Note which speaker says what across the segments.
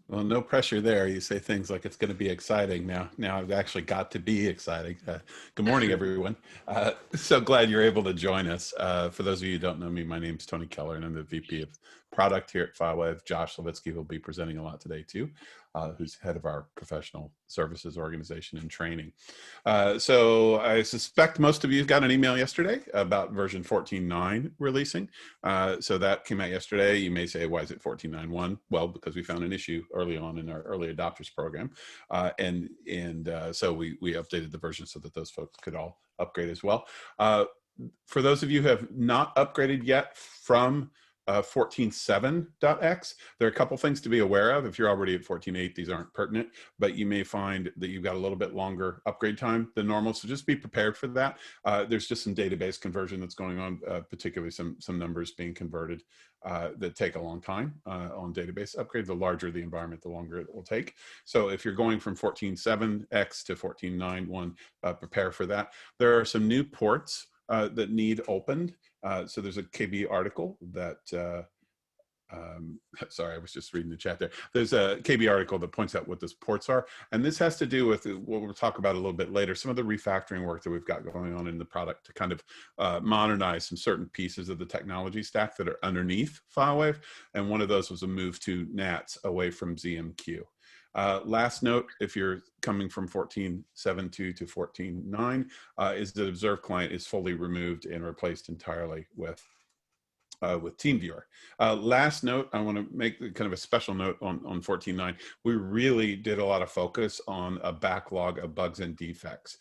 Speaker 1: Well, no pressure there. You say things like it's going to be exciting. Now I've actually got to be exciting. Good morning, everyone. So glad you're able to join us. For those of you who don't know me, my name is Tony Keller, and I'm the VP of Product here at FileWave. Josh Levitsky will be presenting a lot today too, who's head of our professional services organization and training. So I suspect most of you got an email yesterday about version 14.9 releasing. So that came out yesterday. You may say, why is it 14.9.1? Well, because we found an issue early on in our early adopters program. So we updated the version so that those folks could all upgrade as well. For those of you who have not upgraded yet from 14.7.x, there are a couple things to be aware of. If you're already at 14.8, these aren't pertinent, but you may find that you've got a little bit longer upgrade time than normal. So just be prepared for that. There's just some database conversion that's going on, particularly some numbers being converted that take a long time on database upgrade. The larger the environment, the longer it will take. So if you're going from 14.7x to 14.9.1, prepare for that. There are some new ports that need opened. So there's a KB article that, sorry, I was just reading the chat there. There's a KB article that points out what those ports are. And this has to do with what we'll talk about a little bit later, some of the refactoring work that we've got going on in the product to kind of modernize some certain pieces of the technology stack that are underneath FileWave. And one of those was a move to NATS away from ZMQ. Last note, if you're coming from 14.7.2 to 14.9, is that Observe client is fully removed and replaced entirely with TeamViewer. Last note, I want to make kind of a special note on 14.9. We really did a lot of focus on a backlog of bugs and defects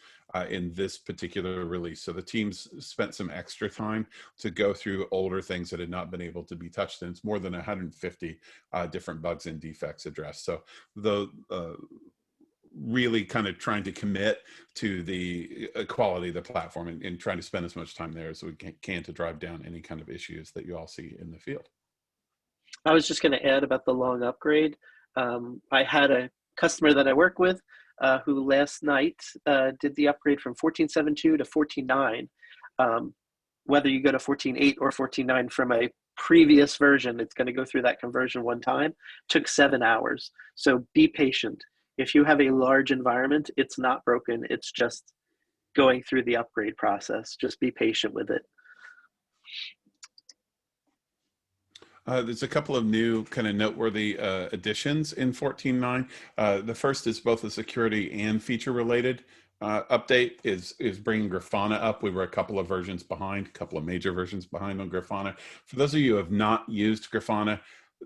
Speaker 1: in this particular release. So the teams spent some extra time to go through older things that had not been able to be touched, and it's more than 150 different bugs and defects addressed. So the really kind of trying to commit to the quality of the platform and trying to spend as much time there as we can to drive down any kind of issues that you all see in the field.
Speaker 2: I was just going to add about the long upgrade. I had a customer that I work with who last night did the upgrade from 14.7.2 to 14.9. Whether you go to 14.8 or 14.9 from a previous version, it's going to go through that conversion one time. Took 7 hours. So be patient. If you have a large environment, it's not broken. It's just going through the upgrade process. Just be patient with it.
Speaker 1: There's a couple of new kind of noteworthy additions in 14.9. The first is both a security and feature related update is bringing Grafana up. We were a couple of versions behind, a couple of major versions behind on Grafana. For those of you who have not used Grafana,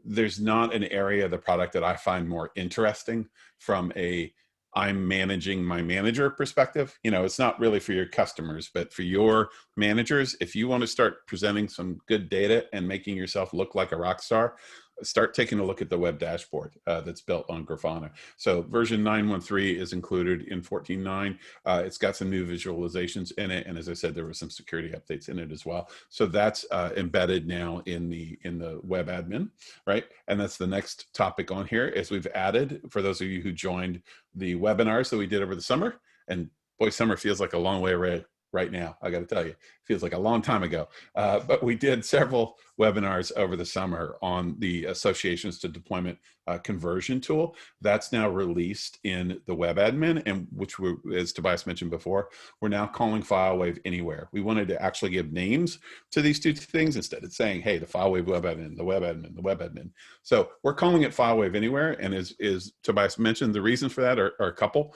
Speaker 1: there's not an area of the product that I find more interesting from a I'm managing my manager perspective. You know, it's not really for your customers, but for your managers, if you want to start presenting some good data and making yourself look like a rock star, start taking a look at the web dashboard that's built on Grafana. So version 9.1.3 is included in 14.9. It's got some new visualizations in it, and as I said, there were some security updates in it as well. So that's embedded now in the web admin, right? And that's the next topic on here. Is we've added, for those of you who joined the webinars that we did over the summer, and boy, summer feels like a long way away right now, I got to tell you, it feels like a long time ago. But we did several webinars over the summer on the associations to deployment conversion tool. That's now released in the web admin, and which, as Tobias mentioned before, we're now calling FileWave Anywhere. We wanted to actually give names to these two things instead of saying, hey, the FileWave web admin, the web admin, the web admin. So we're calling it FileWave Anywhere, and as Tobias mentioned, the reasons for that are a couple,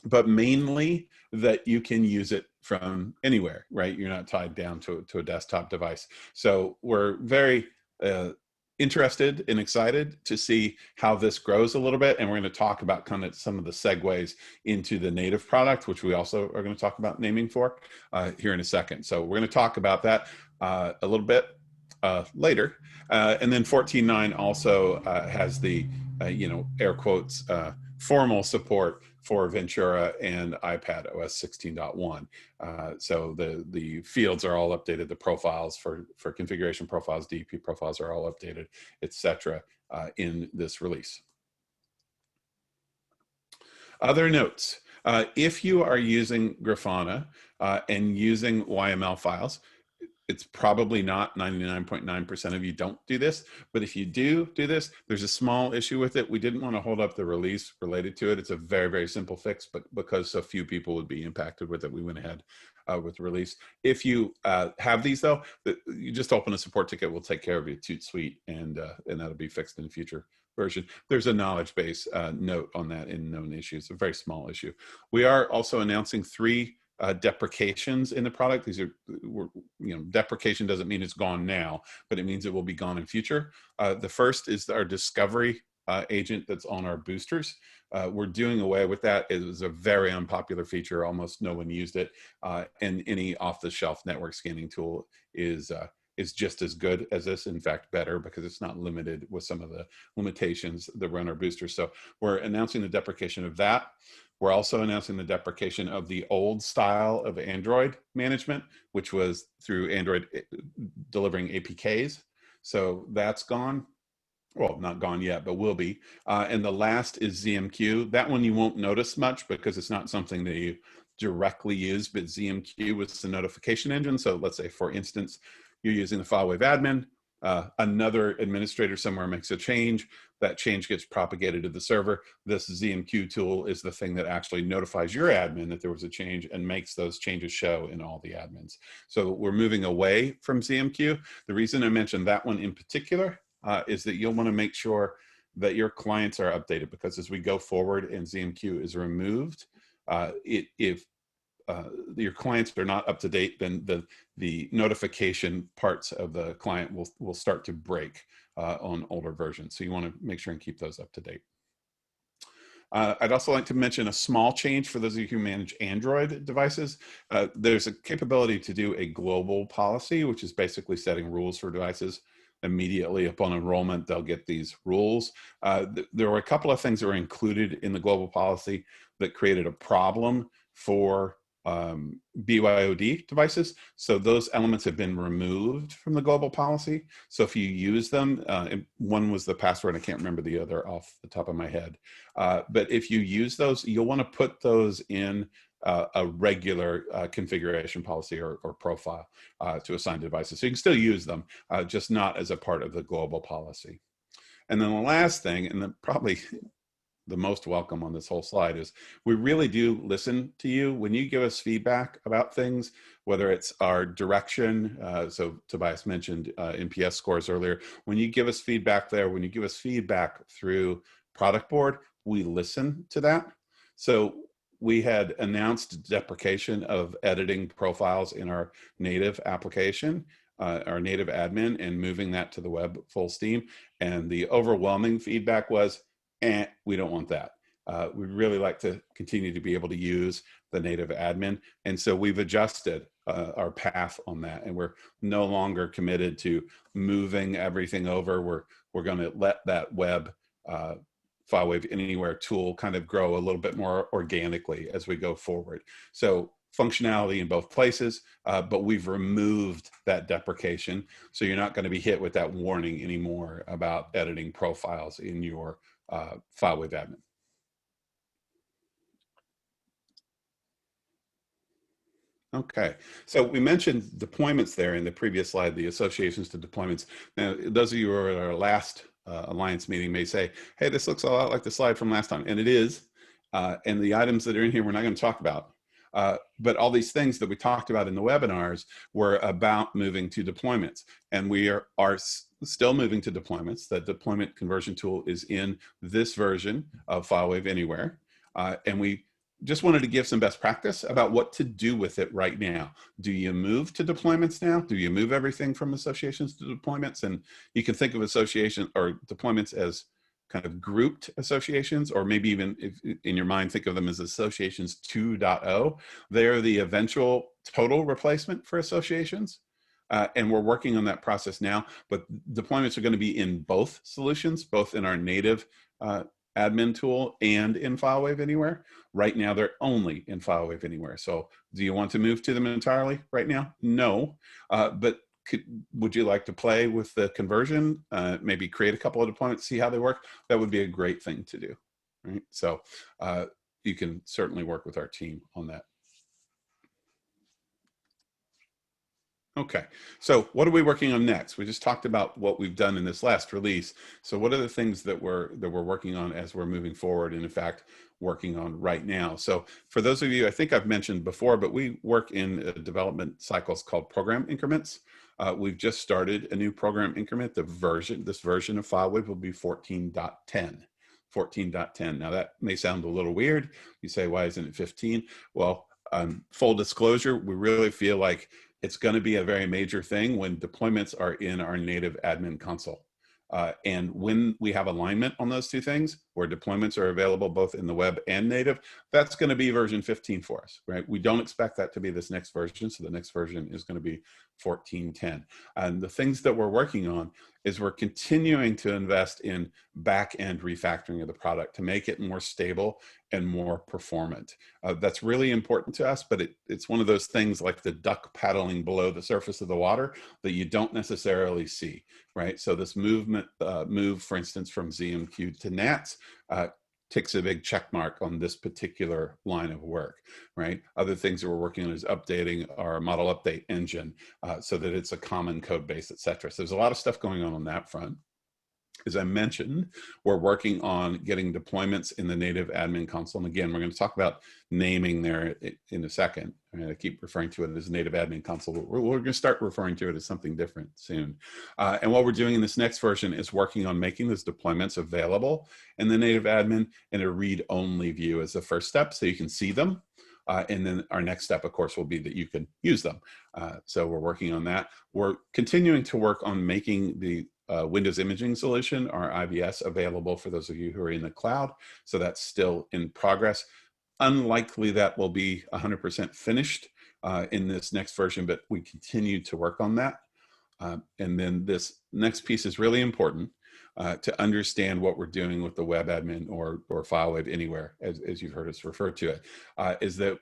Speaker 1: but mainly that you can use it from anywhere, right? You're not tied down to a desktop device. So we're very interested and excited to see how this grows a little bit. And we're going to talk about kind of some of the segues into the native product, which we also are going to talk about naming for here in a second. So we're going to talk about that a little bit later. And then 14.9 also has the, air quotes, formal support for Ventura and iPad OS 16.1. So the fields are all updated. The profiles for configuration profiles, DEP profiles are all updated, etc. In this release. Other notes. If you are using Grafana and using YML files, it's probably not 99.9% of you don't do this, but if you do this, there's a small issue with it. We didn't want to hold up the release related to it. It's a very, very simple fix, but because so few people would be impacted with it, we went ahead with the release. If you have these though, you just open a support ticket, we'll take care of you, toot sweet, and that'll be fixed in the future version. There's a knowledge base note on that in known issues, a very small issue. We are also announcing 3 deprecations in the product. These are, deprecation doesn't mean it's gone now, but it means it will be gone in future. The first is our discovery agent that's on our boosters. We're doing away with that. It was a very unpopular feature. Almost no one used it. And any off-the-shelf network scanning tool is just as good as this, in fact, better, because it's not limited with some of the limitations that run our boosters. So we're announcing the deprecation of that. We're also announcing the deprecation of the old style of Android management, which was through Android delivering APKs. So that's gone. Well, not gone yet, but will be. And the last is ZMQ. That one you won't notice much because it's not something that you directly use, but ZMQ was the notification engine. So let's say, for instance, you're using the FileWave admin. Another administrator somewhere makes a change. That change gets propagated to the server. This ZMQ tool is the thing that actually notifies your admin that there was a change and makes those changes show in all the admins. So we're moving away from ZMQ. The reason I mentioned that one in particular is that you'll want to make sure that your clients are updated, because as we go forward and ZMQ is removed, if your clients are not up to date, then the notification parts of the client will start to break on older versions. So you want to make sure and keep those up to date. I'd also like to mention a small change for those of you who manage Android devices. There's a capability to do a global policy, which is basically setting rules for devices. Immediately upon enrollment, they'll get these rules. There were a couple of things that were included in the global policy that created a problem for BYOD devices. So those elements have been removed from the global policy. So if you use them, one was the password, I can't remember the other off the top of my head. But if you use those, you'll want to put those in a regular configuration policy or profile to assign devices. So you can still use them, just not as a part of the global policy. And then the last thing, and then probably the most welcome on this whole slide, is we really do listen to you. When you give us feedback about things, whether it's our direction, so Tobias mentioned NPS scores earlier, when you give us feedback there, when you give us feedback through Product Board, we listen to that. So we had announced deprecation of editing profiles in our native application, our native admin, and moving that to the web full steam. And the overwhelming feedback was, we don't want that. We'd really like to continue to be able to use the native admin. And so we've adjusted our path on that. And we're no longer committed to moving everything over. We're going to let that web FileWave Anywhere tool kind of grow a little bit more organically as we go forward. So functionality in both places, but we've removed that deprecation. So you're not going to be hit with that warning anymore about editing profiles in your FileWave admin. Okay, so we mentioned deployments there in the previous slide, the associations to deployments. Now, those of you who are at our last Alliance meeting may say, hey, this looks a lot like the slide from last time, and it is. And the items that are in here we're not going to talk about. But all these things that we talked about in the webinars were about moving to deployments. And we are still moving to deployments. That deployment conversion tool is in this version of FileWave Anywhere. And we just wanted to give some best practice about what to do with it right now. Do you move to deployments now? Do you move everything from associations to deployments? And you can think of association or deployments as kind of grouped associations, or maybe even if in your mind, think of them as associations 2.0. They're the eventual total replacement for associations. And we're working on that process now, but deployments are going to be in both solutions, both in our native admin tool and in FileWave Anywhere. Right now, they're only in FileWave Anywhere. So do you want to move to them entirely right now? No, but would you like to play with the conversion? Maybe create a couple of deployments, see how they work? That would be a great thing to do, right? So you can certainly work with our team on that. Okay, so what are we working on next? We just talked about what we've done in this last release. So what are the things that we're working on as we're moving forward, and in fact working on right now? So for those of you, I think I've mentioned before, but we work in development cycles called program increments. We've just started a new program increment. This version of FileWave will be 14.10. 14.10. Now that may sound a little weird. You say, why isn't it 15? Well, full disclosure, we really feel like it's going to be a very major thing when deployments are in our native admin console. And when we have alignment on those two things, where deployments are available both in the web and native, that's going to be version 15 for us, right? We don't expect that to be this next version. So the next version is going to be 14.10. And the things that we're working on is we're continuing to invest in back-end refactoring of the product to make it more stable and more performant. That's really important to us, but it's one of those things like the duck paddling below the surface of the water that you don't necessarily see, right? So this move, for instance, from ZMQ to NATS, ticks a big check mark on this particular line of work, right? Other things that we're working on is updating our model update engine so that it's a common code base, et cetera. So there's a lot of stuff going on that front. As I mentioned, we're working on getting deployments in the native admin console. And again, we're going to talk about naming there in a second. I keep referring to it as native admin console. We're going to start referring to it as something different soon. And what we're doing in this next version is working on making those deployments available in the native admin in a read-only view as the first step, so you can see them. And then our next step, of course, will be that you can use them. So we're working on that. We're continuing to work on making the Windows imaging solution, our IVS, available for those of you who are in the cloud. So that's still in progress. Unlikely that will be 100% finished in this next version, but we continue to work on that. And then this next piece is really important to understand what we're doing with the web admin or FileWave Anywhere, as you've heard us refer to it, is that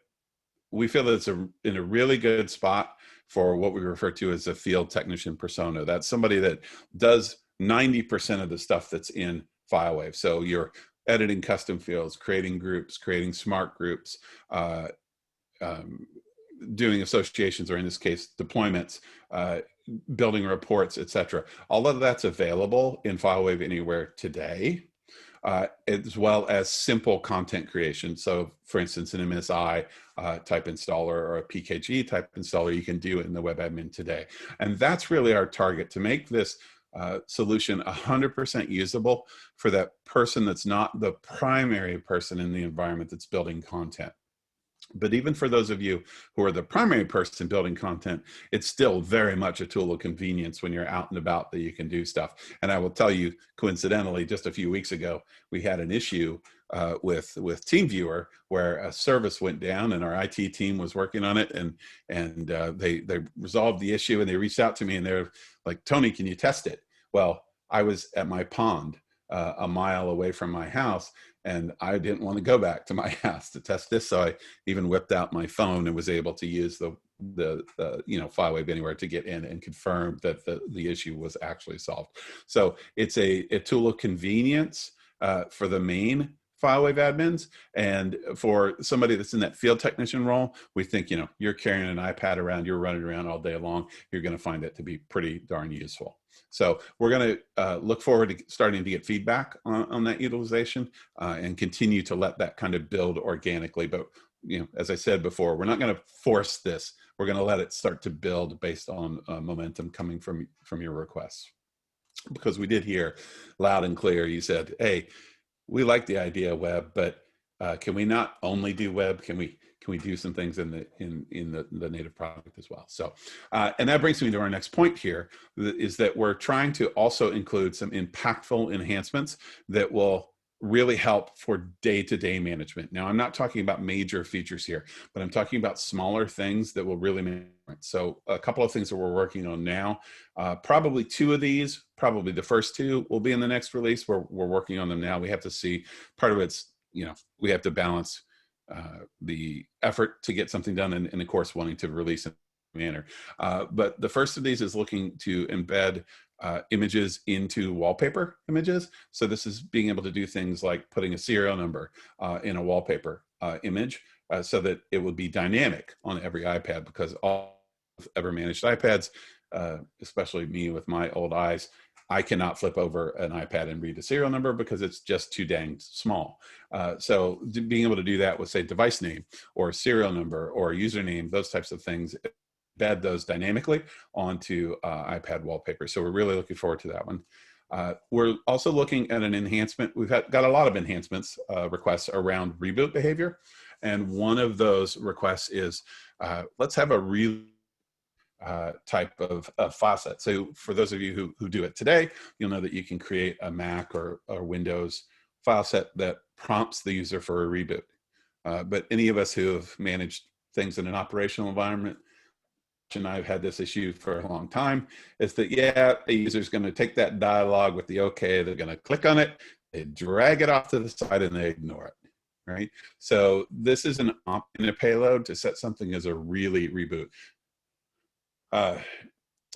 Speaker 1: we feel that it's in a really good spot for what we refer to as a field technician persona. That's somebody that does 90% of the stuff that's in FileWave. So you're editing custom fields, creating groups, creating smart groups, doing associations, or in this case, deployments, building reports, etc. All of that's available in FileWave Anywhere today, as well as simple content creation. So for instance, an MSI type installer or a PKG type installer you can do in the web admin today. And that's really our target, to make this solution 100% usable for that person that's not the primary person in the environment that's building content. But even for those of you who are the primary person building content, it's still very much a tool of convenience when you're out and about that you can do stuff. And I will tell you, coincidentally, just a few weeks ago, we had an issue with TeamViewer where a service went down, and our IT team was working on it, and they resolved the issue, and they reached out to me and they're like, Tony, can you test it? Well, I was at my pond a mile away from my house, and I didn't want to go back to my house to test this, so I even whipped out my phone and was able to use the FileWave Anywhere to get in and confirm that the issue was actually solved. So it's a tool of convenience for the main FileWave admins, and for somebody that's in that field technician role, we think, you're carrying an iPad around, you're running around all day long, you're going to find it to be pretty darn useful. So we're going to look forward to starting to get feedback on that utilization and continue to let that kind of build organically. But as I said before, we're not going to force this. We're going to let it start to build based on momentum coming from your requests. Because we did hear loud and clear, you said, hey, we like the idea of web, but can we not only do web? Can we do some things in the native product as well? So, and that brings me to our next point here, is that we're trying to also include some impactful enhancements that will really help for day-to-day management. Now, I'm not talking about major features here, but I'm talking about smaller things that will really make a difference. So a couple of things that we're working on now, probably two of these, probably the first two will be in the next release. We're working on them now. We have to see, part of it's, we have to balance the effort to get something done and of course wanting to release in a manner. But the first of these is looking to embed images into wallpaper images. So this is being able to do things like putting a serial number in a wallpaper image so that it would be dynamic on every iPad, because all ever managed iPads, especially me with my old eyes, I cannot flip over an iPad and read a serial number because it's just too dang small. So being able to do that with, say, device name or serial number or username, those types of things, embed those dynamically onto iPad wallpaper. So we're really looking forward to that one. We're also looking at an enhancement. We've got a lot of enhancements requests around reboot behavior. And one of those requests is, let's have a type of file set. So for those of you who do it today, you'll know that you can create a Mac or Windows file set that prompts the user for a reboot. But any of us who have managed things in an operational environment, and I've had this issue for a long time, is that, yeah, a user's going to take that dialogue with the OK, they're going to click on it, they drag it off to the side, and they ignore it. Right? So this is an opt-in payload to set something as a really reboot.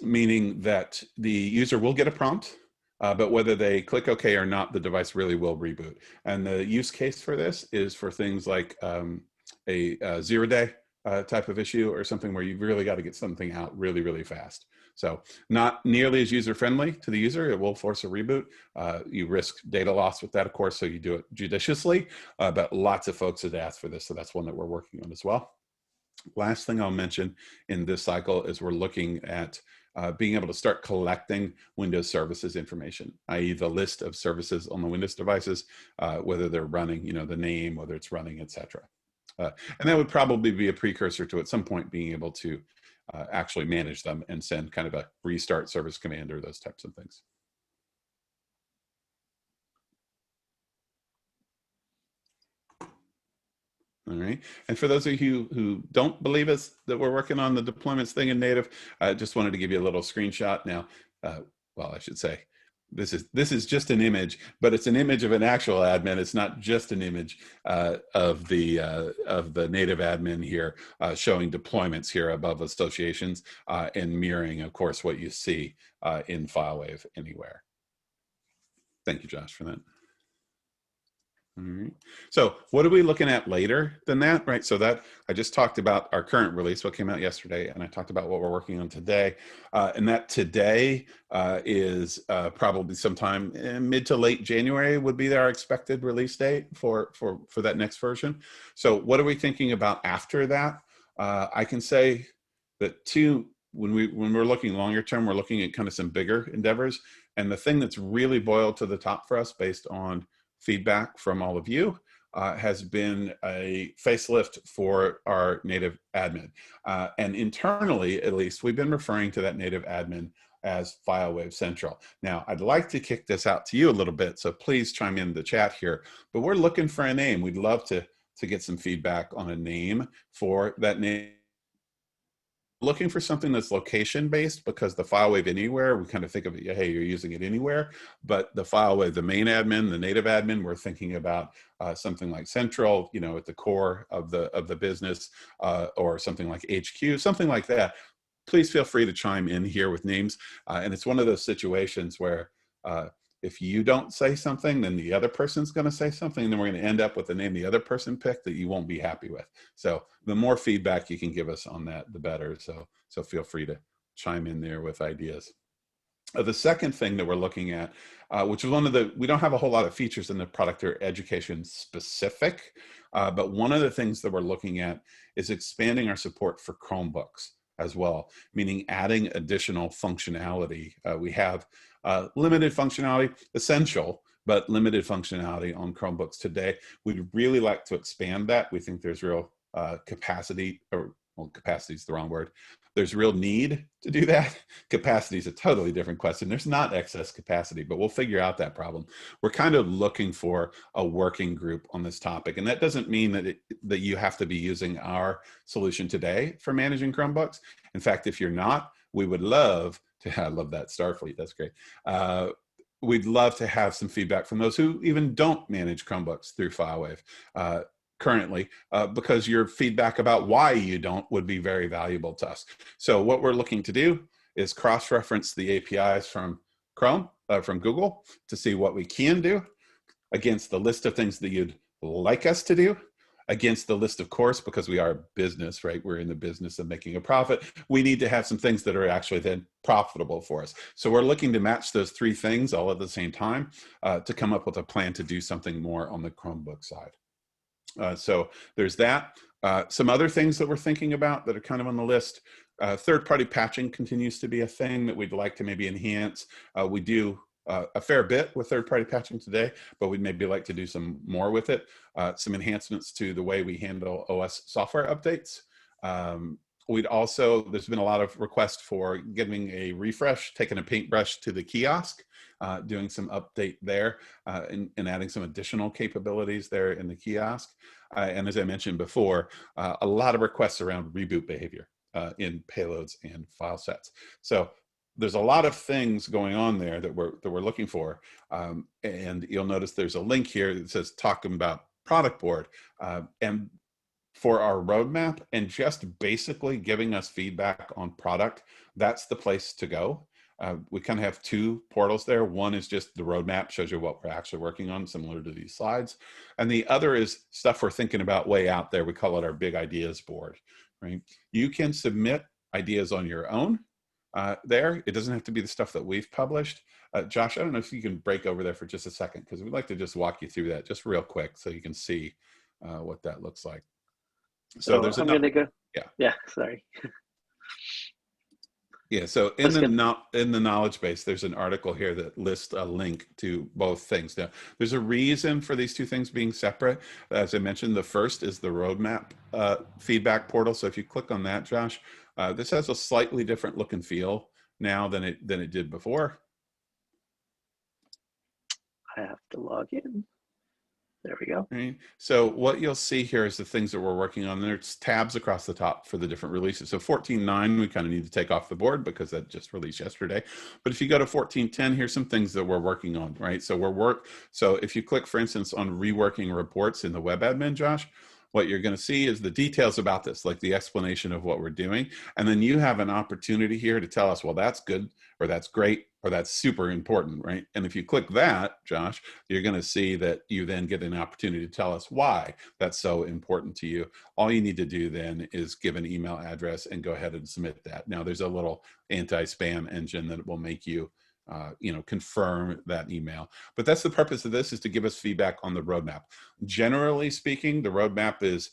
Speaker 1: Meaning that the user will get a prompt, but whether they click OK or not, the device really will reboot. And the use case for this is for things like a 0-day type of issue or something where you've really got to get something out really, really fast. So not nearly as user-friendly to the user. It will force a reboot. You risk data loss with that, of course, so you do it judiciously, but lots of folks had asked for this, so that's one that we're working on as well. Last thing I'll mention in this cycle is we're looking at being able to start collecting Windows services information, i.e. the list of services on the Windows devices, whether they're running, the name, whether it's running, etc. And that would probably be a precursor to at some point being able to actually manage them and send kind of a restart service command or those types of things. All right. And for those of you who don't believe us that we're working on the deployments thing in native, I just wanted to give you a little screenshot. Now, well, I should say, this is just an image, but it's an image of an actual admin. It's not just an image of the native admin here, showing deployments here above associations and mirroring, of course, what you see in FileWave anywhere. Thank you, Josh, for that. All right. So what are we looking at later than that, right? So that I just talked about our current release, what came out yesterday, and I talked about what we're working on today. And that today is probably sometime in mid to late January would be our expected release date for that next version. So what are we thinking about after that? I can say that when we're looking longer term, we're looking at kind of some bigger endeavors. And the thing that's really boiled to the top for us based on feedback from all of you has been a facelift for our native admin. And internally, at least, we've been referring to that native admin as FileWave Central. Now, I'd like to kick this out to you a little bit, so please chime in the chat here. But we're looking for a name. We'd love to get some feedback on a name for that name. Looking for something that's location-based, because the FileWave Anywhere, we kind of think of it, hey, you're using it anywhere, but the FileWave, the main admin, the native admin, we're thinking about something like Central, at the core of the business, or something like HQ, something like that. Please feel free to chime in here with names, and it's one of those situations where if you don't say something, then the other person's going to say something, and then we're going to end up with a name the other person picked that you won't be happy with. So the more feedback you can give us on that, the better. So feel free to chime in there with ideas. The second thing that we're looking at, which is we don't have a whole lot of features in the product or education specific, but one of the things that we're looking at is expanding our support for Chromebooks as well, meaning adding additional functionality. We have limited functionality, essential, but limited functionality on Chromebooks today. We'd really like to expand that. We think there's real capacity, or well, capacity is the wrong word. There's real need to do that. Capacity is a totally different question. There's not excess capacity, but we'll figure out that problem. We're kind of looking for a working group on this topic. And that doesn't mean that you have to be using our solution today for managing Chromebooks. In fact, if you're not, we would love to, I love that Starfleet, that's great. We'd love to have some feedback from those who even don't manage Chromebooks through FileWave currently, because your feedback about why you don't would be very valuable to us. So what we're looking to do is cross-reference the APIs from Chrome, from Google, to see what we can do against the list of things that you'd like us to do, against the list, of course, because we are a business, right? We're in the business of making a profit. We need to have some things that are actually then profitable for us. So we're looking to match those three things all at the same time to come up with a plan to do something more on the Chromebook side. So there's that. Some other things that we're thinking about that are kind of on the list. Third-party patching continues to be a thing that we'd like to maybe enhance. We do a fair bit with third-party patching today, but we'd maybe like to do some more with it. Some enhancements to the way we handle OS software updates. We'd also, there's been a lot of requests for giving a refresh, taking a paintbrush to the kiosk, doing some update there, and adding some additional capabilities there in the kiosk. And as I mentioned before, a lot of requests around reboot behavior in payloads and file sets. So there's a lot of things going on there that we're looking for. And you'll notice there's a link here that says talking about product board. And for our roadmap and just basically giving us feedback on product, that's the place to go. We kind of have two portals there. One is just the roadmap, shows you what we're actually working on, similar to these slides. And the other is stuff we're thinking about way out there. We call it our big ideas board, right? You can submit ideas on your own there. It doesn't have to be the stuff that we've published. Josh, I don't know if you can break over there for just a second, because we'd like to just walk you through that just real quick so you can see what that looks like. So there's
Speaker 2: I'm going to go.
Speaker 1: Yeah.
Speaker 2: Sorry.
Speaker 1: Yeah. So in the knowledge base, there's an article here that lists a link to both things. Now, there's a reason for these two things being separate. As I mentioned, the first is the roadmap feedback portal. So if you click on that, Josh, this has a slightly different look and feel now than it did before.
Speaker 2: I have to log in. There we go.
Speaker 1: Right. So what you'll see here is the things that we're working on. There's tabs across the top for the different releases. So 14.9, we kind of need to take off the board because that just released yesterday. But if you go to 14.10, here's some things that we're working on, right? So if you click, for instance, on reworking reports in the web admin, Josh, what you're going to see is the details about this, like the explanation of what we're doing. And then you have an opportunity here to tell us, well, that's good, or that's great, or that's super important, right? And if you click that, Josh, you're going to see that you then get an opportunity to tell us why that's so important to you. All you need to do then is give an email address and go ahead and submit that. Now, there's a little anti-spam engine that will make you confirm that email. But that's the purpose of this, is to give us feedback on the roadmap. Generally speaking, the roadmap is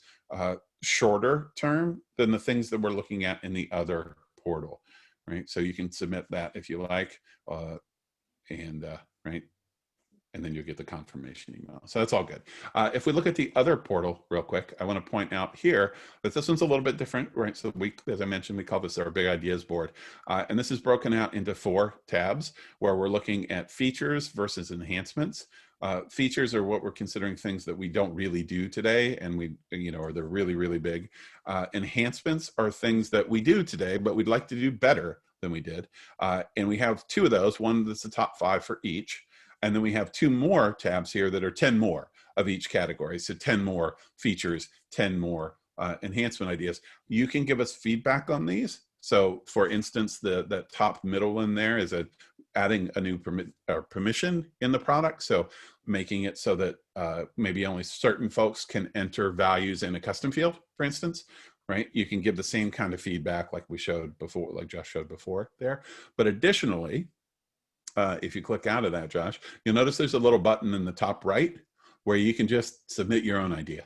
Speaker 1: shorter term than the things that we're looking at in the other portal, right? So you can submit that if you like, right? And then you'll get the confirmation email. So that's all good. If we look at the other portal real quick, I want to point out here that this one's a little bit different, right? So as I mentioned, we call this our big ideas board. And this is broken out into 4 tabs where we're looking at features versus enhancements. Features are what we're considering things that we don't really do today, and or they're really, really big. Enhancements are things that we do today, but we'd like to do better than we did. And we have 2 of those, one that's the top 5 for each. And then we have 2 more tabs here that are 10 more of each category. So 10 more features, 10 more enhancement ideas. You can give us feedback on these. So for instance, the top middle one there is adding a new permission in the product. So making it so that maybe only certain folks can enter values in a custom field, for instance, right? You can give the same kind of feedback like we showed before, like Josh showed before there. But additionally, if you click out of that, Josh, you'll notice there's a little button in the top right where you can just submit your own idea,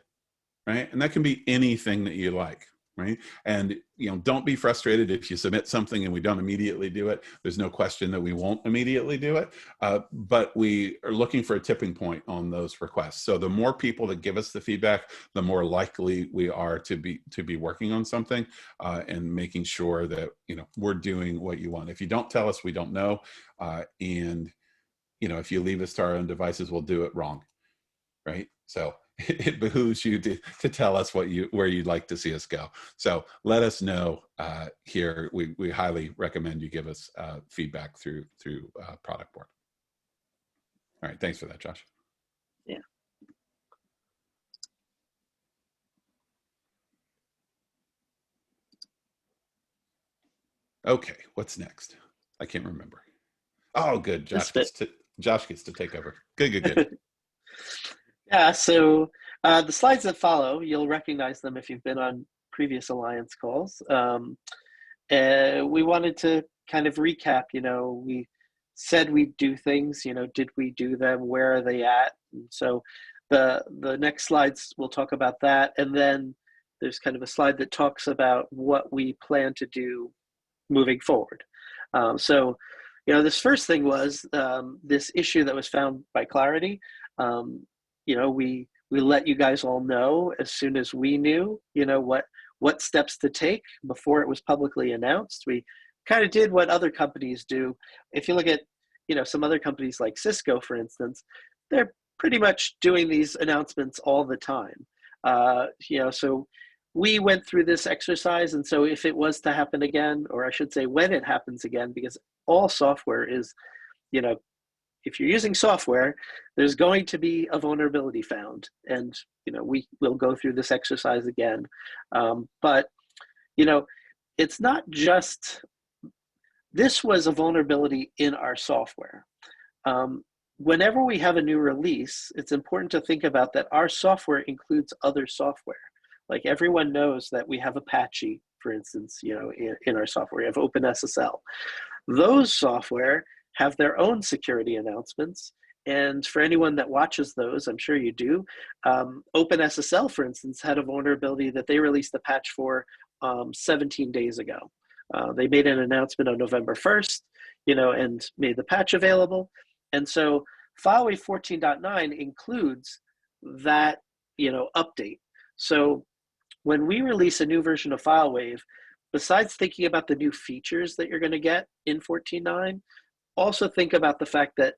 Speaker 1: right? And that can be anything that you like, right? And don't be frustrated if you submit something and we don't immediately do it. There's no question that we won't immediately do it, but we are looking for a tipping point on those requests. So the more people that give us the feedback, the more likely we are to be working on something and making sure that we're doing what you want. If you don't tell us, we don't know, and if you leave us to our own devices, we'll do it wrong, right? So it behooves you to tell us where you'd like to see us go. So let us know here. We highly recommend you give us feedback through Product Board. All right, thanks for that, Josh.
Speaker 2: Yeah.
Speaker 1: Okay, what's next? I can't remember. Oh, good. Josh gets to take over. Good.
Speaker 2: Yeah, so The slides that follow, you'll recognize them if you've been on previous Alliance calls. We wanted to kind of recap, we said we'd do things, did we do them? Where are they at? And so the next slides, we'll talk about that. And then there's kind of a slide that talks about what we plan to do moving forward. So, this first thing was this issue that was found by Clarity. We let you guys all know as soon as we knew, what steps to take before it was publicly announced. We kind of did what other companies do. If you look at, some other companies like Cisco, for instance, they're pretty much doing these announcements all the time. So we went through this exercise. And so if it was to happen again, or I should say when it happens again, because all software is, if you're using software, there's going to be a vulnerability found. And, we will go through this exercise again. But, it's not just, this was a vulnerability in our software. Whenever we have a new release, it's important to think about that our software includes other software. Like everyone knows that we have Apache, for instance, in our software. We have OpenSSL. Those software have their own security announcements. And for anyone that watches those, I'm sure you do, OpenSSL, for instance, had a vulnerability that they released a patch for 17 days ago. They made an announcement on November 1st, and made the patch available. And so FileWave 14.9 includes that, update. So when we release a new version of FileWave, besides thinking about the new features that you're going to get in 14.9, also think about the fact that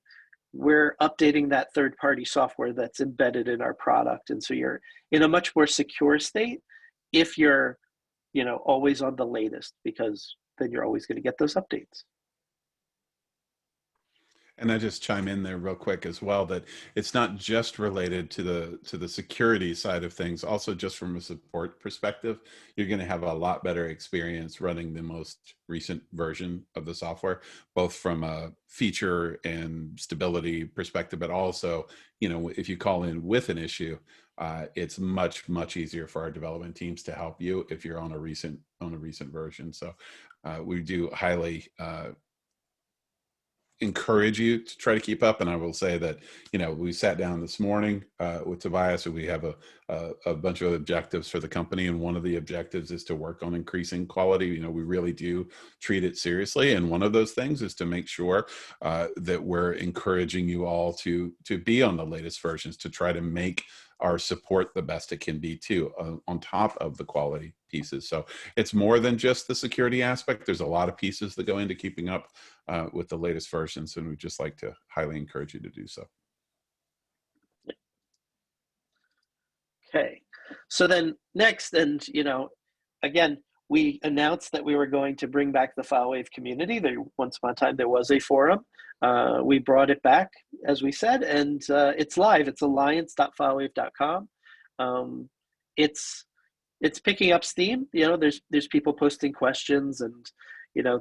Speaker 2: we're updating that third-party software that's embedded in our product. And so you're in a much more secure state if you're, always on the latest, because then you're always going to get those updates.
Speaker 1: And I just chime in there real quick as well that it's not just related to the security side of things. Also, just from a support perspective, you're going to have a lot better experience running the most recent version of the software, both from a feature and stability perspective, but also, if you call in with an issue, it's much easier for our development teams to help you if you're on a recent version. So we do highly encourage you to try to keep up. And I will say that, we sat down this morning with Tobias, and we have a bunch of objectives for the company. And one of the objectives is to work on increasing quality. We really do treat it seriously. And one of those things is to make sure that we're encouraging you all to be on the latest versions, to try to make our support the best it can be too, on top of the quality pieces. So it's more than just the security aspect. There's a lot of pieces that go into keeping up with the latest versions, and we'd just like to highly encourage you to do so.
Speaker 2: Okay, so then next, and again, we announced that we were going to bring back the FileWave community. Once upon a time, there was a forum. We brought it back, as we said, and it's live. It's alliance.filewave.com. It's picking up steam. There's people posting questions, and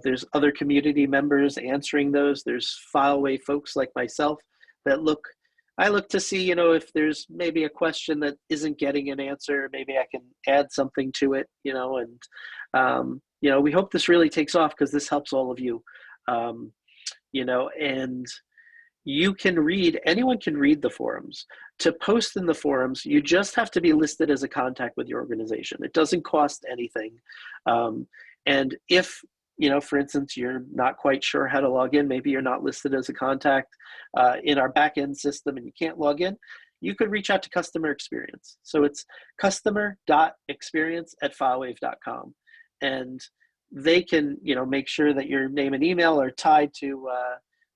Speaker 2: there's other community members answering those. There's FileWave folks like myself that I look to see, if there's maybe a question that isn't getting an answer, maybe I can add something to it, and we hope this really takes off, because this helps all of you, and anyone can read the forums. To post in the forums, you just have to be listed as a contact with your organization. It doesn't cost anything. And if, for instance, you're not quite sure how to log in, maybe you're not listed as a contact in our backend system and you can't log in, you could reach out to customer experience. So it's customer.experience@filewave.com. And they can, make sure that your name and email are tied to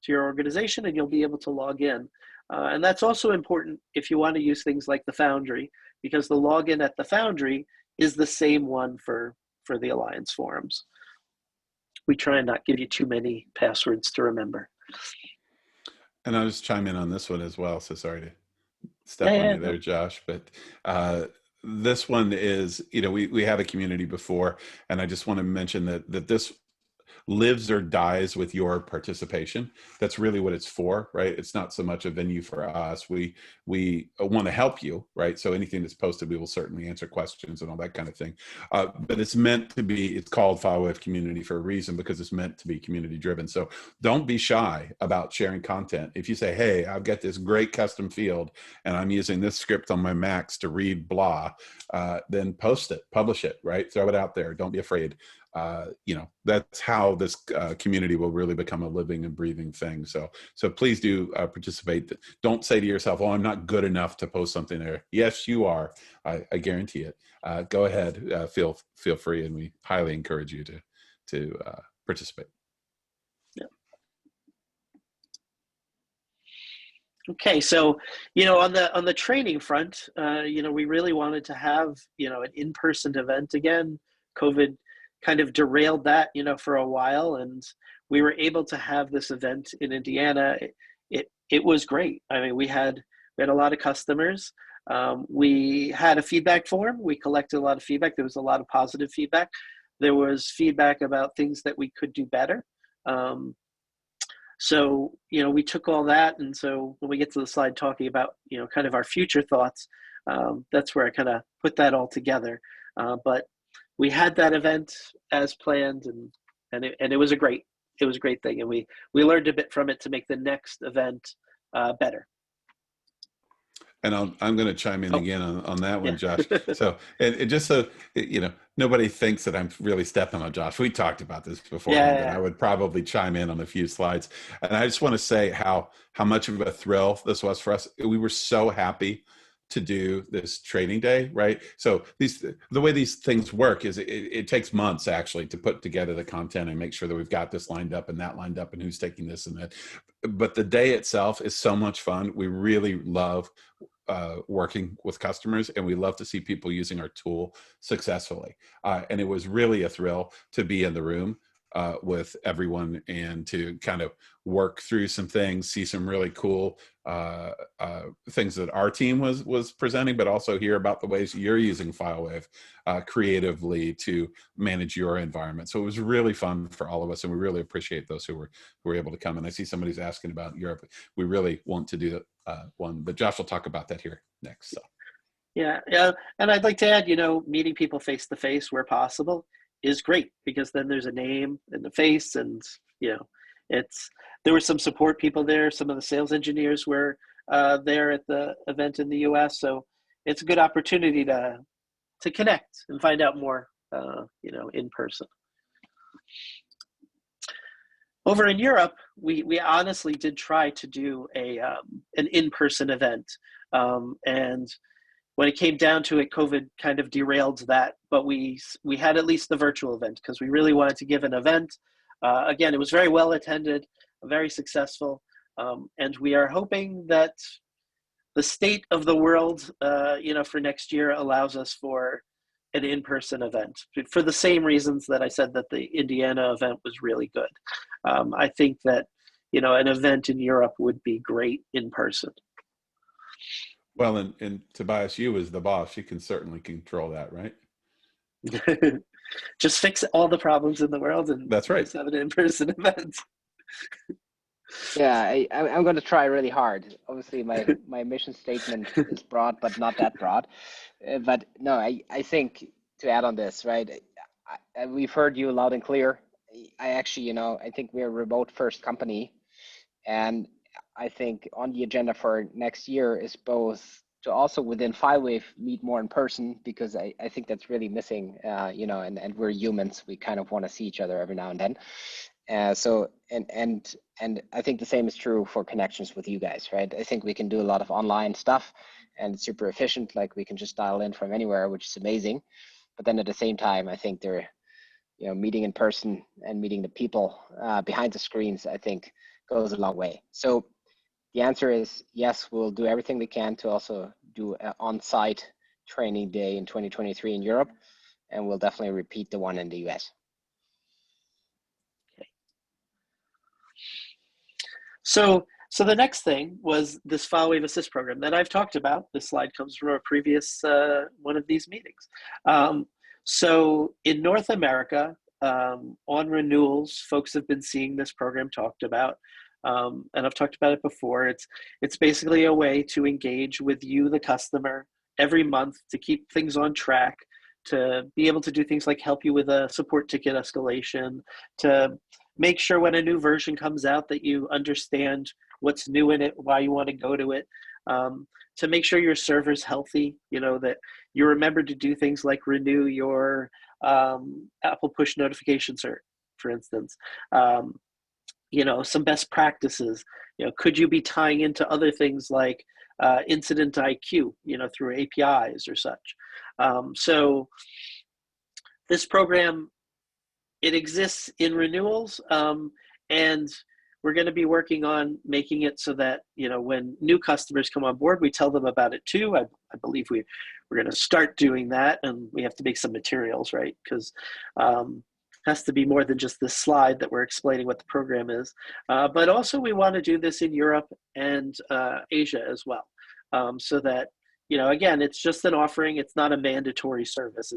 Speaker 2: your organization, and you'll be able to log in. And that's also important if you want to use things like the Foundry, because the login at the Foundry is the same one for the Alliance forums. We try and not give you too many passwords to remember.
Speaker 1: And I'll just chime in on this one as well. So sorry to step on you there, Josh, but this one is, we had a community before, and I just want to mention that this, lives or dies with your participation. That's really what it's for, right? It's not so much a venue for us. We want to help you, right? So anything that's posted, we will certainly answer questions and all that kind of thing. But it's meant to be, it's called FileWave Community for a reason, because it's meant to be community driven. So don't be shy about sharing content. If you say, hey, I've got this great custom field and I'm using this script on my Macs to read blah, then post it, publish it, right? Throw it out there. Don't be afraid. That's how this community will really become a living and breathing thing. So please do participate. Don't say to yourself, oh, I'm not good enough to post something there. Yes, you are. I guarantee it. Go ahead, feel free, and we highly encourage you to participate.
Speaker 2: Yeah. Okay, so on the training front, we really wanted to have an in-person event again. COVID kind of derailed that for a while, and we were able to have this event in Indiana. It was great. I mean, we had a lot of customers. We had a feedback form. We collected a lot of feedback. There was a lot of positive feedback. There was feedback about things that we could do better. So we took all that, and so when we get to the slide talking about kind of our future thoughts, that's where I kind of put that all together. But we had that event as planned, and it was a great thing, and we learned a bit from it to make the next event better.
Speaker 1: And I'm going to chime in again on that one,
Speaker 2: Yeah.
Speaker 1: Josh. So, and just so nobody thinks that I'm really stepping on Josh. We talked about this beforehand,
Speaker 2: Yeah.
Speaker 1: and I would probably chime in on a few slides. And I just want to say how much of a thrill this was for us. We were so happy to do this training day, right? So the way these things work is it takes months actually to put together the content and make sure that we've got this lined up and that lined up and who's taking this and that. But the day itself is so much fun. We really love working with customers, and we love to see people using our tool successfully. And it was really a thrill to be in the room with everyone and to kind of work through some things, see some really cool things that our team was presenting, but also hear about the ways you're using FileWave creatively to manage your environment. So it was really fun for all of us, and we really appreciate those who were able to come. And I see somebody's asking about Europe. We really want to do one, but Josh will talk about that here next. So.
Speaker 2: Yeah, and I'd like to add, meeting people face to face where possible is great, because then there's a name and the face, and there were some support people there. Some of the sales engineers were there at the event in the US, so it's a good opportunity to connect and find out more in person. Over in Europe, we honestly did try to do an in-person event, and when it came down to it, COVID kind of derailed that. But we had at least the virtual event, because we really wanted to give an event. Again, it was very well attended, very successful, and we are hoping that the state of the world, for next year allows us for an in-person event, for the same reasons that I said that the Indiana event was really good. I think that an event in Europe would be great in person.
Speaker 1: Well, and Tobias, you as the boss, you can certainly control that, right?
Speaker 2: Just fix all the problems in the world, and
Speaker 1: that's right.
Speaker 2: Just have an in-person event.
Speaker 3: Yeah, I'm going to try really hard. Obviously, my mission statement is broad, but not that broad. But no, I think to add on this, right? We've heard you loud and clear. I actually, I think we're a remote first company, and I think on the agenda for next year is both to also within FileWave meet more in person, because I think that's really missing, and we're humans. We kind of want to see each other every now and then. So I think the same is true for connections with you guys, right? I think we can do a lot of online stuff and it's super efficient. Like we can just dial in from anywhere, which is amazing. But then at the same time, I think meeting in person and meeting the people behind the screens, I think goes a long way. So the answer is yes, we'll do everything we can to also do an on-site training day in 2023 in Europe, and we'll definitely repeat the one in the US.
Speaker 2: So the next thing was this FileWave Assist program that I've talked about. This slide comes from a previous one of these meetings. So in North America, on renewals, folks have been seeing this program talked about. And I've talked about it before. It's basically a way to engage with you, the customer, every month to keep things on track, to be able to do things like help you with a support ticket escalation, to make sure when a new version comes out that you understand what's new in it, why you want to go to it, to make sure your server's healthy, that you remember to do things like renew your Apple push notification cert, for instance. Some best practices. Could you be tying into other things like incident IQ, through APIs or such? So this program, it exists in renewals, and we're going to be working on making it so that, when new customers come on board, we tell them about it too. I believe we're going to start doing that, and we have to make some materials, right? Because has to be more than just this slide that we're explaining what the program is. But also we want to do this in Europe and Asia as well. So that, again, it's just an offering. It's not a mandatory service.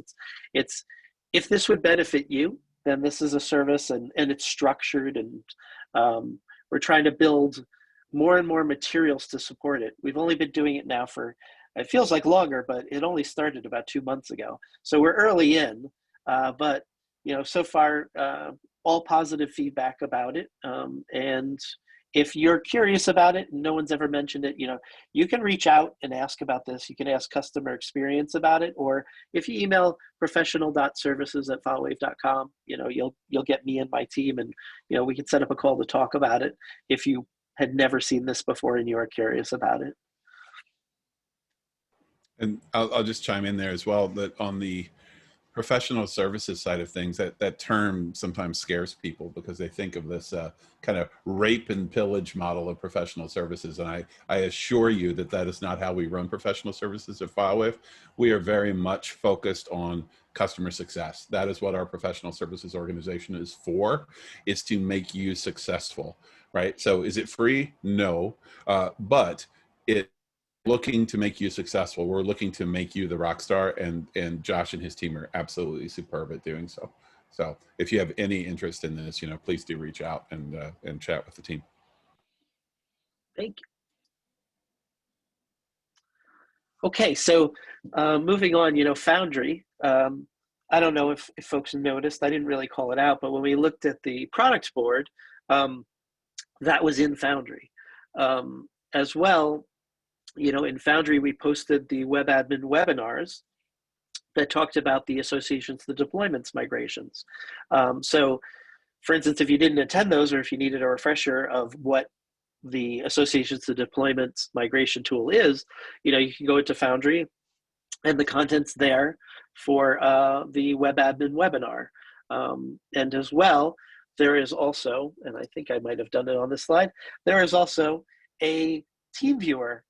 Speaker 2: It's if this would benefit you, then this is a service, and it's structured, and we're trying to build more and more materials to support it. We've only been doing it now for, it feels like longer, but it only started about 2 months ago. So we're early in, but so far, all positive feedback about it. And if you're curious about it and no one's ever mentioned it, you can reach out and ask about this. You can ask customer experience about it, or if you email professional.services@filewave.com, you'll get me and my team, and we can set up a call to talk about it if you had never seen this before and you are curious about it.
Speaker 1: And I'll just chime in there as well, that on the professional services side of things, that term sometimes scares people because they think of this kind of rape and pillage model of professional services. And I assure you that is not how we run professional services at FileWave. We are very much focused on customer success. That is what our professional services organization is for, is to make you successful, right? So is it free? No, but it looking to make you successful. We're looking to make you the rock star, and Josh and his team are absolutely superb at doing so. So if you have any interest in this, please do reach out and chat with the team.
Speaker 2: Thank you. Okay, so moving on, Foundry. I don't know if folks noticed, I didn't really call it out, but when we looked at the product board, that was in Foundry. As well, in Foundry, we posted the web admin webinars that talked about the associations, the deployments migrations. So for instance, if you didn't attend those, or if you needed a refresher of what the associations to deployments migration tool is, you can go into Foundry, and the content's there for the web admin webinar. And as well, there is also, and I think I might have done it on this slide, there is also a TeamViewer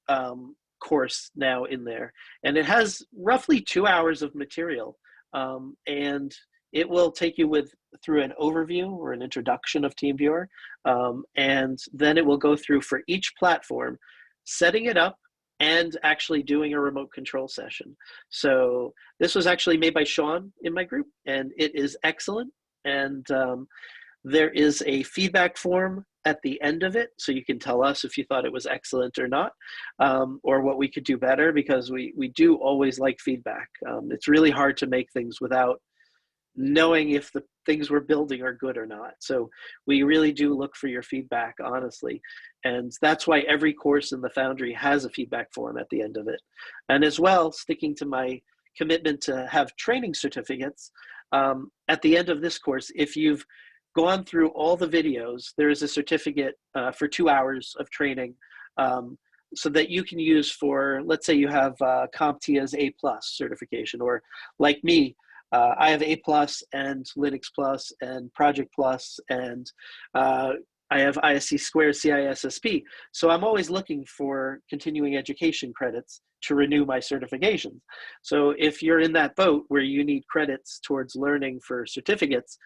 Speaker 2: course now in there, and it has roughly 2 hours of material, and it will take you through an overview or an introduction of TeamViewer, and then it will go through for each platform, setting it up and actually doing a remote control session. So this was actually made by Sean in my group, and it is excellent. And there is a feedback form at the end of it, so you can tell us if you thought it was excellent or not, or what we could do better, because we do always like feedback. It's really hard to make things without knowing if the things we're building are good or not. So we really do look for your feedback, honestly. And that's why every course in the Foundry has a feedback form at the end of it. And as well, sticking to my commitment to have training certificates, at the end of this course, if you've gone through all the videos, there is a certificate for 2 hours of training, so that you can use for, let's say you have CompTIA's A+ certification, or like me, I have A+ and Linux Plus and Project Plus, and I have ISC Squared CISSP. So I'm always looking for continuing education credits to renew my certifications. So if you're in that boat where you need credits towards learning for certificates,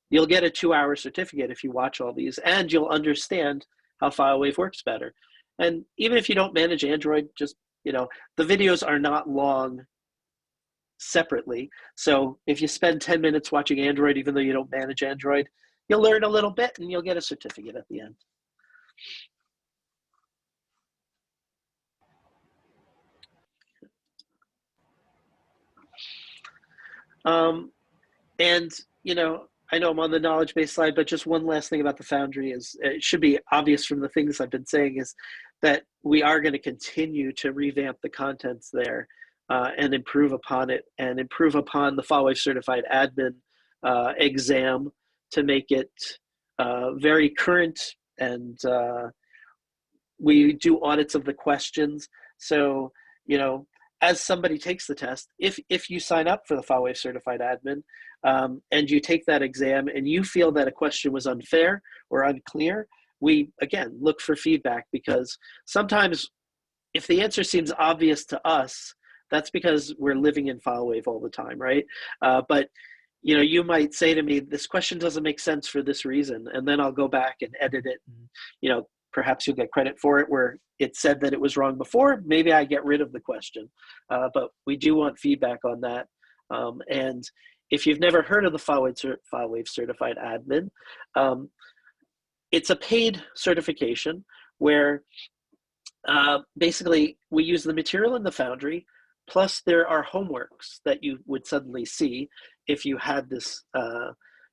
Speaker 2: you'll get a 2-hour certificate if you watch all these, and you'll understand how FileWave works better. And even if you don't manage Android, just, the videos are not long separately. So if you spend 10 minutes watching Android, even though you don't manage Android, you'll learn a little bit and you'll get a certificate at the end. And, you know, I know I'm on the knowledge base slide, but just one last thing about the Foundry is, it should be obvious from the things I've been saying, is that we are going to continue to revamp the contents there and improve upon it, and improve upon the FileWave Certified Admin exam to make it very current. And we do audits of the questions. So, you know, as somebody takes the test, if you sign up for the FileWave Certified Admin and you take that exam and you feel that a question was unfair or unclear, we, again, look for feedback, because sometimes if the answer seems obvious to us, that's because we're living in FileWave all the time, right? But you know, you might say to me, this question doesn't make sense for this reason, and then I'll go back and edit it, and, you know, perhaps you'll get credit for it where it said that it was wrong before. Maybe I get rid of the question, but we do want feedback on that. And if you've never heard of the FileWave Certified Admin, it's a paid certification where basically we use the material in the Foundry, plus there are homeworks that you would suddenly see if you had this,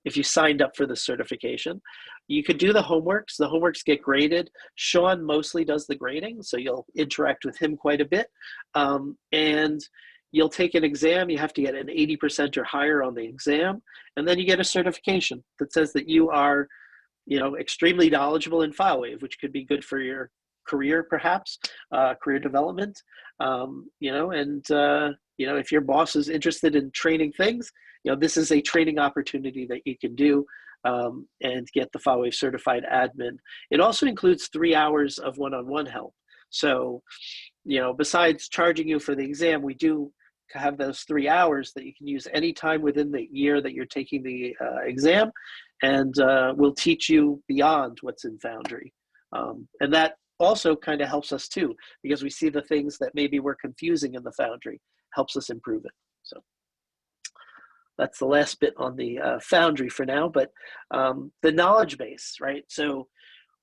Speaker 2: if you signed up for the certification. You could do the homeworks. The homeworks get graded. Sean mostly does the grading, so you'll interact with him quite a bit. And you'll take an exam. You have to get an 80% or higher on the exam, and then you get a certification that says that you are, you know, extremely knowledgeable in FileWave, which could be good for your career, perhaps, career development, you know, and, you know, if your boss is interested in training things, you know, this is a training opportunity that you can do and get the FileWave Certified Admin. It also includes 3 hours of one-on-one help. So, you know, besides charging you for the exam, we do have those 3 hours that you can use anytime within the year that you're taking the exam, and we'll teach you beyond what's in Foundry. And that also kind of helps us too, because we see the things that maybe were confusing in the Foundry, helps us improve it. So that's the last bit on the Foundry for now. But the knowledge base, right? So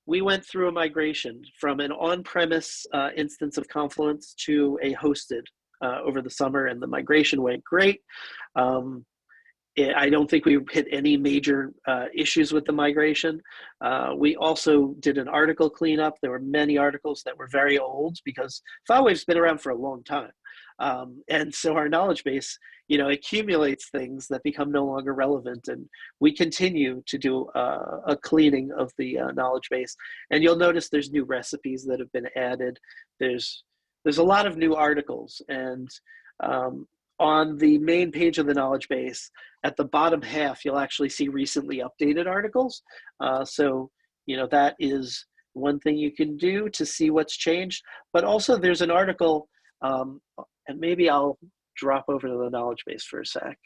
Speaker 2: we went through a migration from an on-premise instance of Confluence to a hosted over the summer, and the migration went great. I don't think we hit any major issues with the migration. We also did an article cleanup. There were many articles that were very old, because FileWave's been around for a long time. And so our knowledge base, you know, accumulates things that become no longer relevant. And we continue to do a cleaning of the knowledge base. And you'll notice there's new recipes that have been added. There's a lot of new articles. And on the main page of the knowledge base, at the bottom half, you'll actually see recently updated articles. So, you know, that is one thing you can do to see what's changed. But also there's an article, and maybe I'll drop over to the knowledge base for a sec.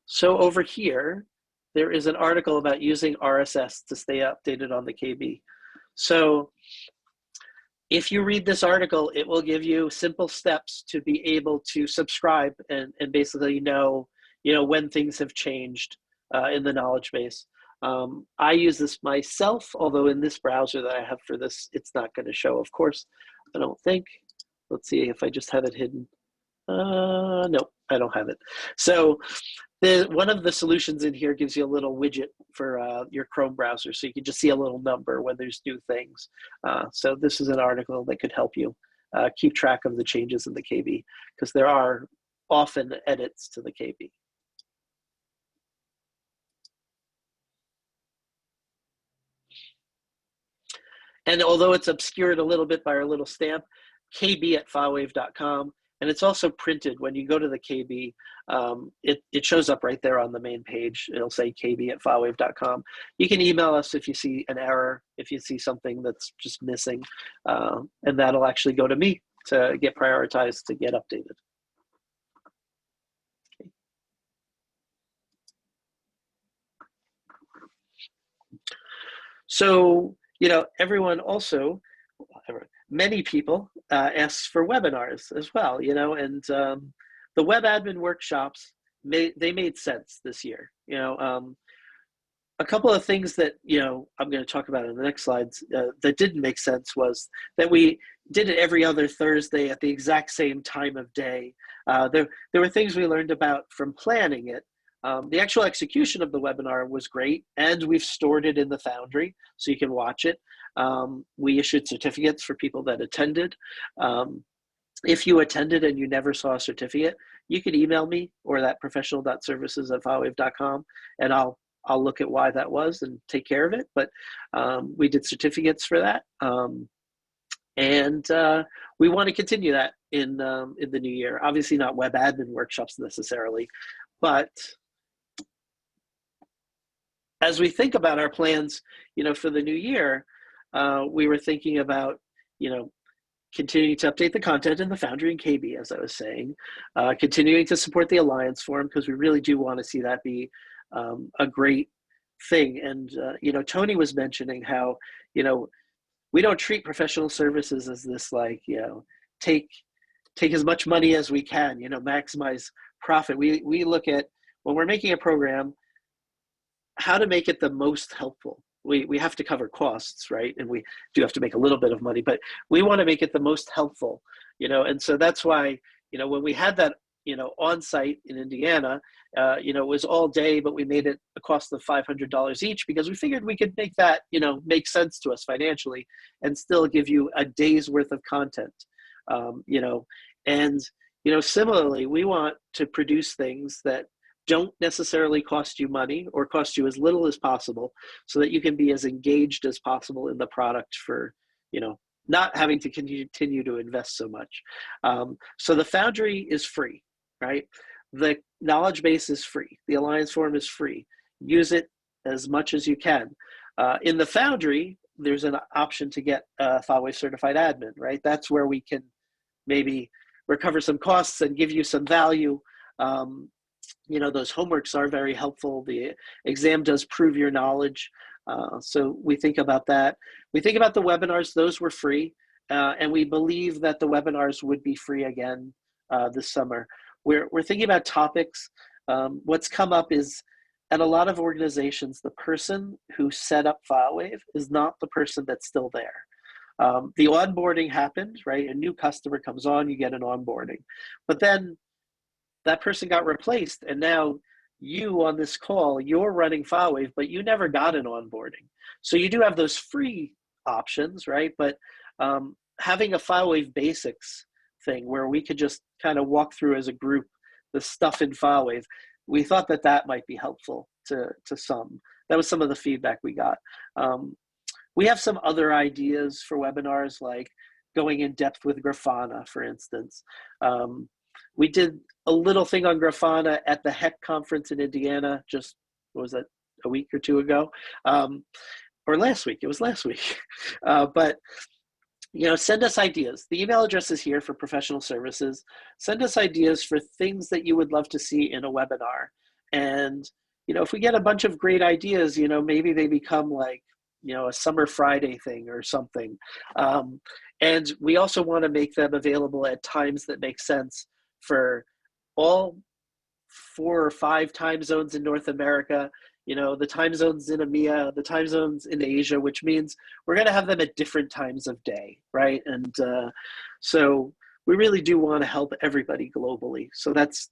Speaker 2: So over here, there is an article about using RSS to stay updated on the KB. So if you read this article, it will give you simple steps to be able to subscribe and basically know, you know, when things have changed in the knowledge base. I use this myself, although in this browser that I have for this, it's not going to show, of course, I don't think. Let's see if I just have it hidden. No, I don't have it. So one of the solutions in here gives you a little widget for your Chrome browser, so you can just see a little number when there's new things. So this is an article that could help you keep track of the changes in the KB, because there are often edits to the KB. And although it's obscured a little bit by our little stamp, kb@filewave.com, and it's also printed when you go to the KB. It shows up right there on the main page. It'll say kb@filewave.com. You can email us if you see an error, if you see something that's just missing, and that'll actually go to me to get prioritized to get updated. Okay. So, you know, everyone also, many people asked for webinars as well, you know, and the web admin workshops made sense this year. You know, a couple of things that, you know, I'm going to talk about in the next slides that didn't make sense was that we did it every other Thursday at the exact same time of day. There were things we learned about from planning it. The actual execution of the webinar was great, and we've stored it in the Foundry so you can watch it. We issued certificates for people that attended. If you attended and you never saw a certificate, you could email me or that professional.services@filewave.com, and I'll look at why that was and take care of it. But we did certificates for that. And we want to continue that in the new year. Obviously not web admin workshops necessarily, but as we think about our plans, you know, for the new year, we were thinking about, you know, continuing to update the content in the Foundry and KB, as I was saying, continuing to support the Alliance Forum, because we really do want to see that be a great thing. And, you know, Tony was mentioning how, you know, we don't treat professional services as this, like, you know, take as much money as we can, you know, maximize profit. We look at, when we're making a program, how to make it the most helpful. We have to cover costs, right? And we do have to make a little bit of money, but we want to make it the most helpful, you know? And so that's why, you know, when we had that, you know, on-site in Indiana, you know, it was all day, but we made it a cost of $500 each, because we figured we could make that, you know, make sense to us financially and still give you a day's worth of content, you know? And, you know, similarly, we want to produce things that don't necessarily cost you money, or cost you as little as possible, so that you can be as engaged as possible in the product for, you know, not having to continue to invest so much. So the Foundry is free, right? The knowledge base is free. The Alliance Forum is free. Use it as much as you can. In the Foundry, there's an option to get a FileWave certified admin, right? That's where we can maybe recover some costs and give you some value. You know, those homeworks are very helpful. The exam does prove your knowledge. So we think about that. We think about the webinars. Those were free. And we believe that the webinars would be free again this summer. We're thinking about topics. What's come up is, at a lot of organizations, the person who set up FileWave is not the person that's still there. The onboarding happened, right? A new customer comes on, you get an onboarding. But then that person got replaced, and now you on this call, you're running FileWave, but you never got an onboarding. So you do have those free options, right? But having a FileWave basics thing where we could just kind of walk through as a group the stuff in FileWave, we thought that that might be helpful to some. That was some of the feedback we got. We have some other ideas for webinars, like going in depth with Grafana, for instance. We did a little thing on Grafana at the HEC conference in Indiana, just, what was that, a week or two ago? Or last week, it was last week. But, you know, send us ideas. The email address is here for professional services. Send us ideas for things that you would love to see in a webinar. And, you know, if we get a bunch of great ideas, you know, maybe they become like, you know, a summer Friday thing or something. And we also want to make them available at times that make sense for all 4 or 5 time zones in North America, you know, the time zones in EMEA, the time zones in Asia, which means we're going to have them at different times of day, right? And so we really do want to help everybody globally. So that's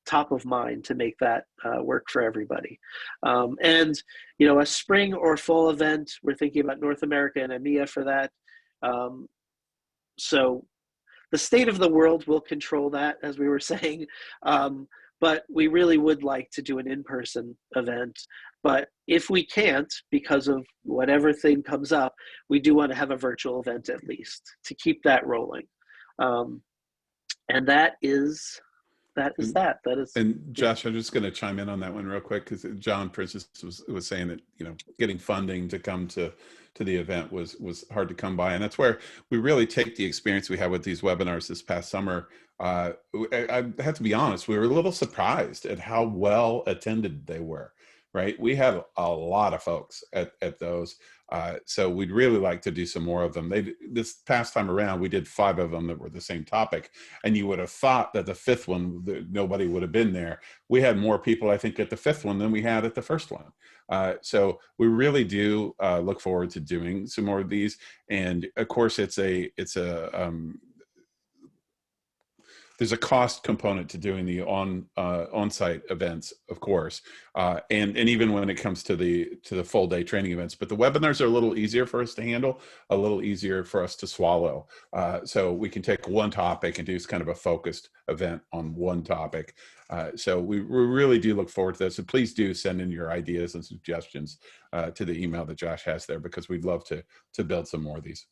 Speaker 2: top of mind to make that work for everybody. And, you know, a spring or fall event, we're thinking about North America and EMEA for that. So the state of the world will control that, as we were saying, but we really would like to do an in-person event. But if we can't, because of whatever thing comes up, we do want to have a virtual event at least to keep that rolling. And that is that.
Speaker 1: And Josh, I'm just going to chime in on that one real quick, because John, for instance, was saying that, you know, getting funding to come to the event was hard to come by, and that's where we really take the experience we had with these webinars this past summer. I have to be honest, we were a little surprised at how well attended they were. Right, we had a lot of folks at those. So we'd really like to do some more of them. This past time around, we did 5 of them that were the same topic, and you would have thought that the 5th one, nobody would have been there. We had more people, I think, at the 5th one than we had at the first one. So we really do look forward to doing some more of these. And of course, there's a cost component to doing the on-site events, of course, and even when it comes to the full day training events. But the webinars are a little easier for us to handle, a little easier for us to swallow. So we can take one topic and do kind of a focused event on one topic. So we really do look forward to this. So please do send in your ideas and suggestions to the email that Josh has there, because we'd love to build some more of these.